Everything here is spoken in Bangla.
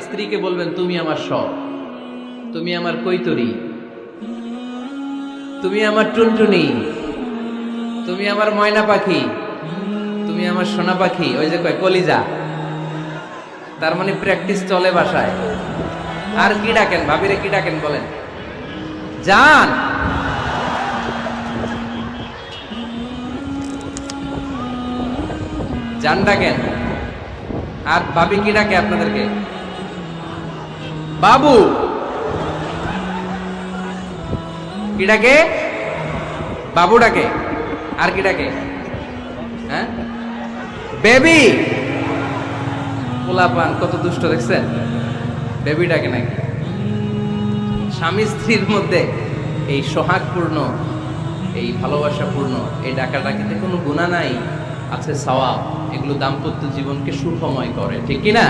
স্ত্রীকে বলবেন তুমি আমার সব, তুমি আমার কৈতরি, তুমি আমার টুনটুনি, তুমি আমার ময়না পাখি, তুমি আমার সোনা পাখি। ওই যে কয় কলিজা, তার মানে প্র্যাকটিস চলে বাসায়। আর কি ডাকেন ভাবিরে, কি ডাকেন বলেন? জান, জান ডাকেন। আর ভাবি কি ডাকে আপনাদেরকে? বাবু। কি ডাকে? বাবু ডাকে। আর কি ডাকে? হ্যাঁ, বেবি। পোলাপান কত দুষ্ট দেখছেন, বেবি ডাকে নাকি? স্বামী স্ত্রীর মধ্যে এই সোহাগপূর্ণ, এই ভালোবাসাপূর্ণ এই ডাকাডাকিতে কোনো গুনাহ নাই, আছে সওয়াব। এগুলো দাম্পত্য জীবনকে সুখময় করে, ঠিক কি না?